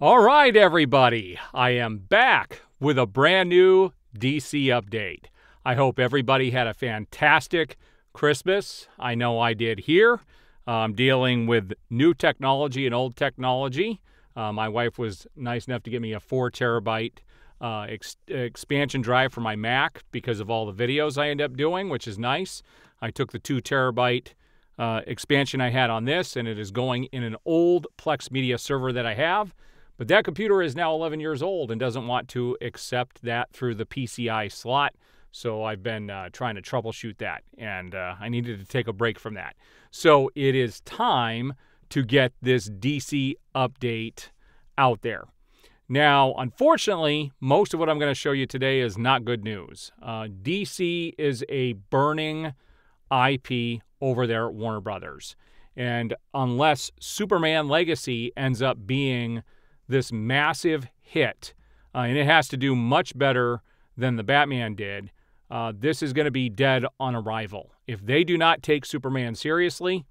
All right, everybody. I am back with a brand new DC update. I hope everybody had a fantastic Christmas. I know I did here. I'm dealing with new technology and old technology. My wife was nice enough to give me a 4 terabyte expansion drive for my Mac because of all the videos I end up doing, which is nice. I took the 2 terabyte expansion I had on this, and it is going in an old Plex Media server that I have. But that computer is now 11 years old and doesn't want to accept that through the PCI slot. So I've been trying to troubleshoot that, and I needed to take a break from that. So it is time to get this DC update out there. Now, unfortunately, most of what I'm going to show you today is not good news. DC is a burning IP over there at Warner Brothers. And unless Superman Legacy ends up being this massive hit, and it has to do much better than the Batman did, this is going to be dead on arrival. If they do not take Superman seriously,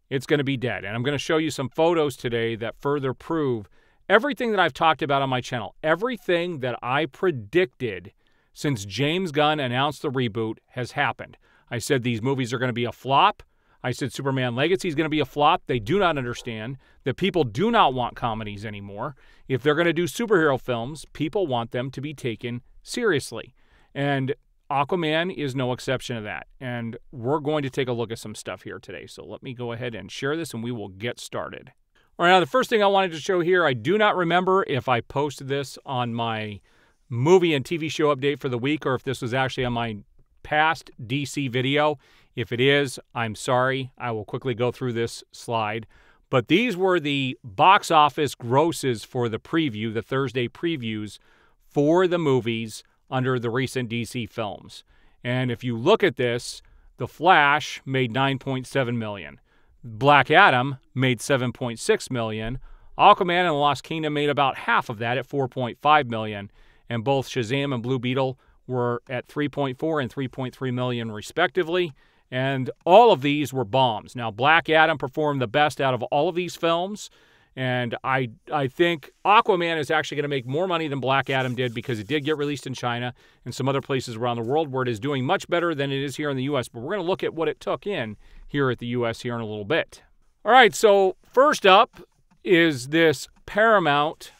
it's going to be dead. And I'm going to show you some photos today that further prove everything that I've talked about on my channel, everything that I predicted since James Gunn announced the reboot has happened. I said these movies are going to be a flop. I said Superman Legacy is going to be a flop. They do not understand that people do not want comedies anymore. If they're going to do superhero films, people want them to be taken seriously. And Aquaman is no exception to that. And we're going to take a look at some stuff here today. So let me go ahead and share this and we will get started. All right, now the first thing I wanted to show here, I do not remember if I posted this on my movie and TV show update for the week or if this was actually on my past DC video. If it is, I'm sorry. I will quickly go through this slide. But these were the box office grosses for the preview, the Thursday previews for the movies under the recent DC films. And if you look at this, The Flash made $9.7 million. Black Adam made $7.6 million. Aquaman and the Lost Kingdom made about half of that at $4.5 million. And both Shazam and Blue Beetle were at $3.4 and $3.3 million respectively. And all of these were bombs. Now, Black Adam performed the best out of all of these films. And I think Aquaman is actually going to make more money than Black Adam did because it did get released in China and some other places around the world where it is doing much better than it is here in the U.S. But we're going to look at what it took in here at the U.S. here in a little bit. All right, so first up is this Paramount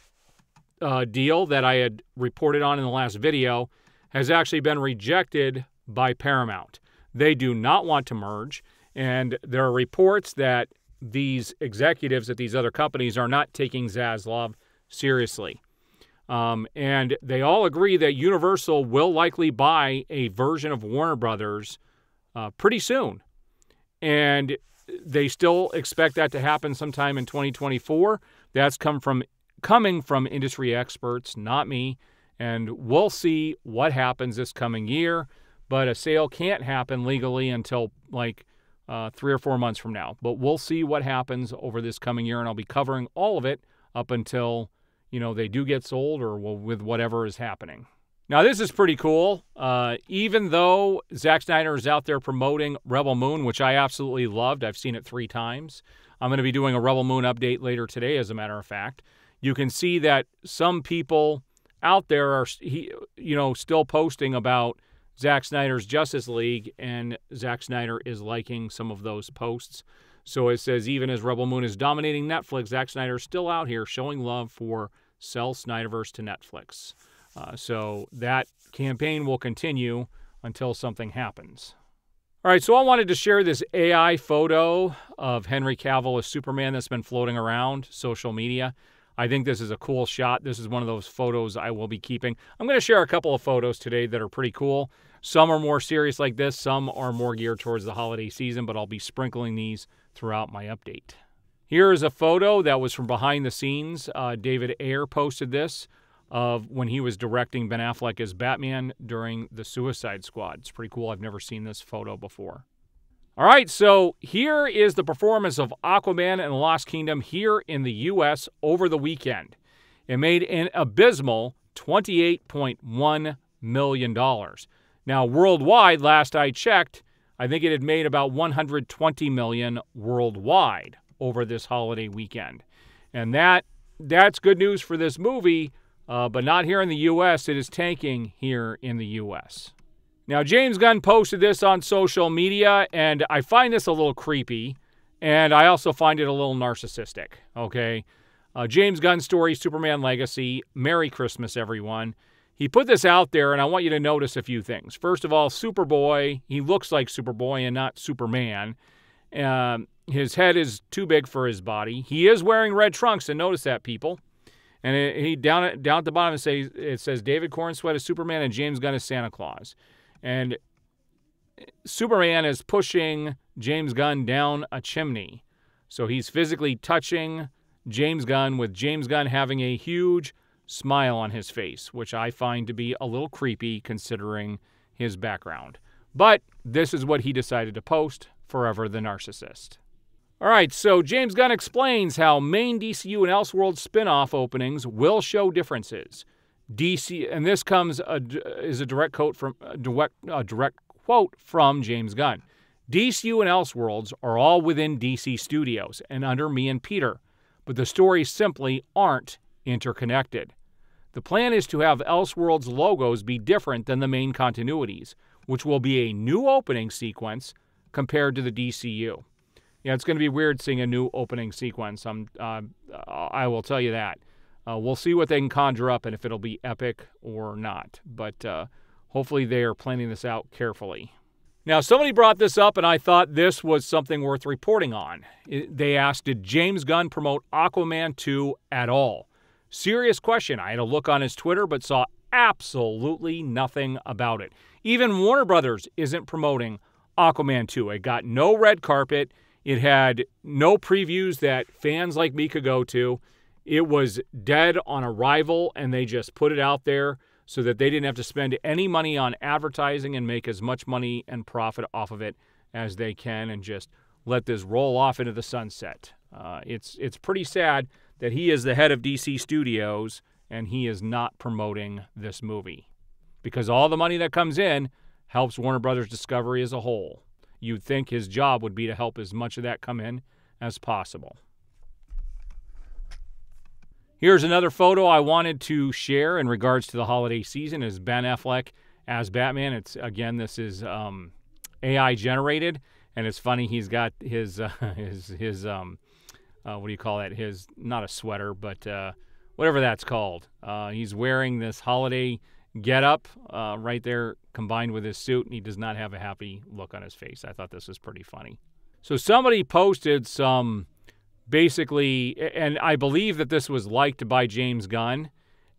deal that I had reported on in the last video has actually been rejected by Paramount. They do not want to merge, and there are reports that these executives at these other companies are not taking Zaslav seriously. And they all agree that Universal will likely buy a version of Warner Brothers pretty soon. And they still expect that to happen sometime in 2024. That's coming from industry experts, not me. And we'll see what happens this coming year. But a sale can't happen legally until like 3 or 4 months from now. But we'll see what happens over this coming year, and I'll be covering all of it up until, they do get sold or with whatever is happening. Now, this is pretty cool. Even though Zack Snider is out there promoting Rebel Moon, which I absolutely loved. I've seen it 3 times. I'm going to be doing a Rebel Moon update later today, as a matter of fact. You can see that some people out there are, still posting about Zack Snyder's Justice League, and Zack Snyder is liking some of those posts. So it says, even as Rebel Moon is dominating Netflix, Zack Snyder is still out here showing love for sell Snyderverse to Netflix. So that campaign will continue until something happens. All right, so I wanted to share this AI photo of Henry Cavill as Superman that's been floating around social media. I think this is a cool shot. This is one of those photos I will be keeping. I'm going to share a couple of photos today that are pretty cool. Some are more serious like this. Some are more geared towards the holiday season, but I'll be sprinkling these throughout my update. Here is a photo that was from behind the scenes. David Ayer posted this of when he was directing Ben Affleck as Batman during the Suicide Squad. It's pretty cool. I've never seen this photo before. All right, so here is the performance of Aquaman and the Lost Kingdom here in the U.S. over the weekend. It made an abysmal $28.1 million. Now, worldwide, last I checked, I think it had made about $120 million worldwide over this holiday weekend. And that that's good news for this movie, but not here in the U.S. It is tanking here in the U.S. Now, James Gunn posted this on social media, and I find this a little creepy, and I also find it a little narcissistic, okay? James Gunn's story, Superman Legacy. Merry Christmas, everyone. He put this out there, and I want you to notice a few things. First of all, Superboy, he looks like Superboy and not Superman. His head is too big for his body. He is wearing red trunks, and notice that, people. And he down at the bottom it says David Cornsweet is Superman and James Gunn is Santa Claus. And Superman is pushing James Gunn down a chimney. So he's physically touching James Gunn, with James Gunn having a huge smile on his face, which I find to be a little creepy considering his background. But this is what he decided to post. Forever the narcissist. All right, so James Gunn explains how main DCU and Elseworlds spin-off openings will show differences. DC, and this is a direct quote from James Gunn. DCU and Elseworlds are all within DC Studios and under me and Peter, but the stories simply aren't interconnected. The plan is to have Elseworlds logos be different than the main continuities, which will be a new opening sequence compared to the DCU. Yeah, it's going to be weird seeing a new opening sequence. I will tell you that. We'll see what they can conjure up and if it'll be epic or not. But hopefully they are planning this out carefully. Now, somebody brought this up, and I thought this was something worth reporting on. They asked, did James Gunn promote Aquaman 2 at all? Serious question. I had a look on his Twitter, but saw absolutely nothing about it. Even Warner Brothers isn't promoting Aquaman 2. It got no red carpet. It had no previews that fans like me could go to. It was dead on arrival, and they just put it out there so that they didn't have to spend any money on advertising and make as much money and profit off of it as they can and just let this roll off into the sunset. It's pretty sad that he is the head of DC Studios and he is not promoting this movie, because all the money that comes in helps Warner Brothers Discovery as a whole. You'd think his job would be to help as much of that come in as possible. Here's another photo I wanted to share in regards to the holiday season is Ben Affleck as Batman. This is AI generated, and it's funny, he's got his what do you call that? His, not a sweater, but whatever that's called. He's wearing this holiday getup right there combined with his suit, and he does not have a happy look on his face. I thought this was pretty funny. So somebody posted some, basically, and I believe that this was liked by James Gunn,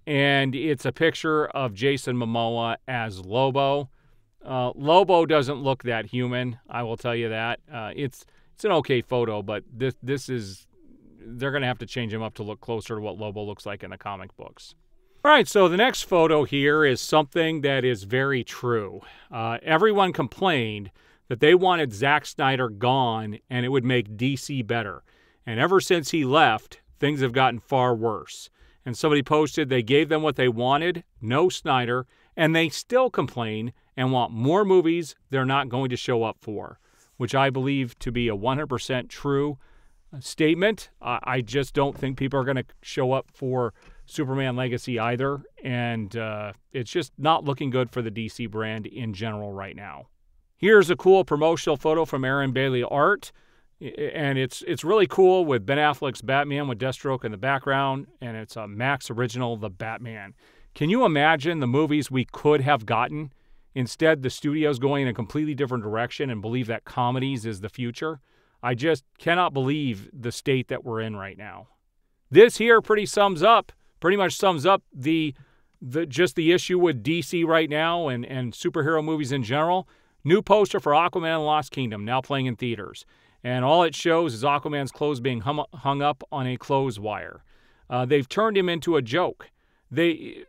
and it's a picture of Jason Momoa as Lobo. Lobo doesn't look that human, I will tell you that. It's an okay photo, but this is, they're going to have to change him up to look closer to what Lobo looks like in the comic books. All right, so the next photo here is something that is very true. Everyone complained that they wanted Zack Snider gone and it would make DC better. And ever since he left, things have gotten far worse. And somebody posted they gave them what they wanted, no Snyder, and they still complain and want more movies they're not going to show up for, which I believe to be a 100% true statement. I just don't think people are going to show up for Superman Legacy either, and it's just not looking good for the DC brand in general right now. Here's a cool promotional photo from Aaron Bailey Art, and it's really cool with Ben Affleck's Batman with Deathstroke in the background, and it's a Max original, The Batman. Can you imagine the movies we could have gotten? Instead, the studio's going in a completely different direction and believe that comedies is the future. I just cannot believe the state that we're in right now. This here pretty much sums up the issue with DC right now and superhero movies in general. New poster for Aquaman and Lost Kingdom, now playing in theaters. And all it shows is Aquaman's clothes being hung up on a clothes wire. They've turned him into a joke.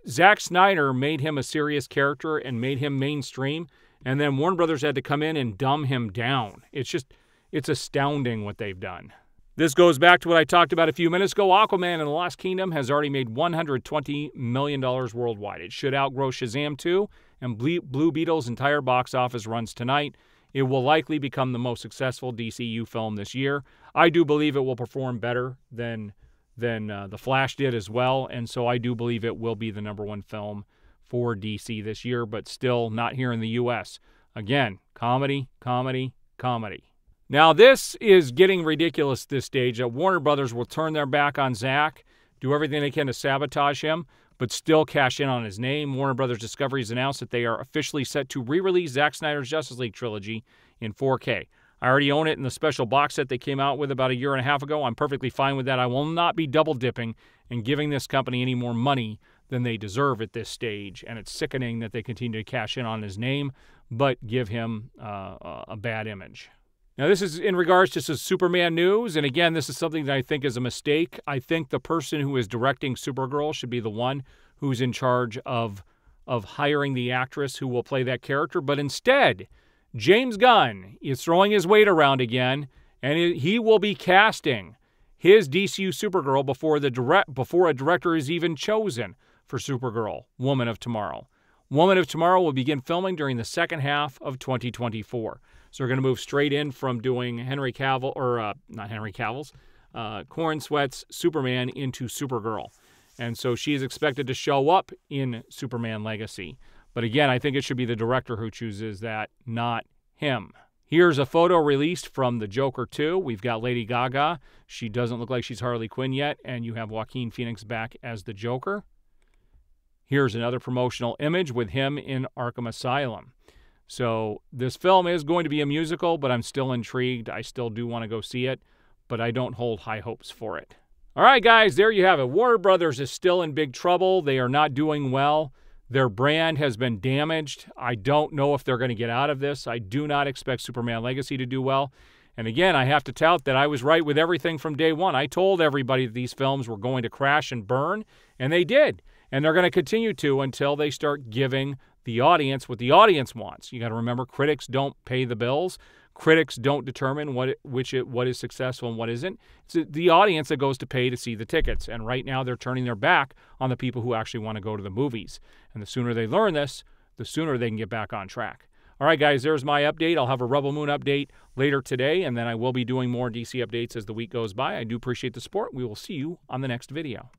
Zack Snider made him a serious character and made him mainstream, and then Warner Brothers had to come in and dumb him down. It's astounding what they've done. This goes back to what I talked about a few minutes ago. Aquaman and the Lost Kingdom has already made $120 million worldwide. It should outgrow Shazam 2 and Blue Beetle's entire box office runs tonight. It will likely become the most successful DCU film this year. I do believe it will perform better than than The Flash did as well, and so I do believe it will be the #1 film for DC this year, but still not here in the U.S. Again, comedy, comedy, comedy. Now, this is getting ridiculous at this stage that Warner Brothers will turn their back on Zack, do everything they can to sabotage him, but still cash in on his name. Warner Brothers Discovery has announced that they are officially set to re-release Zack Snider's Justice League trilogy in 4K. I already own it in the special box set they came out with about a year and a half ago. I'm perfectly fine with that. I will not be double-dipping and giving this company any more money than they deserve at this stage, and it's sickening that they continue to cash in on his name, but give him a bad image. Now, this is in regards to some Superman news, and again, this is something that I think is a mistake. I think the person who is directing Supergirl should be the one who's in charge of hiring the actress who will play that character, but instead, James Gunn is throwing his weight around again, and he will be casting his DCU Supergirl before a director is even chosen for Supergirl, Woman of Tomorrow. Woman of Tomorrow will begin filming during the second half of 2024. So we're going to move straight in from doing Henry Cavill, or not Henry Cavill's, Corn Sweat's Superman into Supergirl. And so she is expected to show up in Superman Legacy. But again, I think it should be the director who chooses that, not him. Here's a photo released from The Joker 2. We've got Lady Gaga. She doesn't look like she's Harley Quinn yet, and you have Joaquin Phoenix back as the Joker. Here's another promotional image with him in Arkham Asylum. So this film is going to be a musical, but I'm still intrigued. I still do want to go see it, but I don't hold high hopes for it. All right, guys, there you have it. Warner Brothers is still in big trouble. They are not doing well. Their brand has been damaged. I don't know if they're going to get out of this. I do not expect Superman Legacy to do well. And again, I have to tout that I was right with everything from day one. I told everybody that these films were going to crash and burn, and they did. And they're going to continue to until they start giving the audience what the audience wants. You got to remember, critics don't pay the bills. Critics don't determine what is successful and what isn't. It's the audience that goes to pay to see the tickets. And right now they're turning their back on the people who actually want to go to the movies. And the sooner they learn this, the sooner they can get back on track. All right, guys, there's my update. I'll have a Rebel Moon update later today, and then I will be doing more DC updates as the week goes by. I do appreciate the support. We will see you on the next video.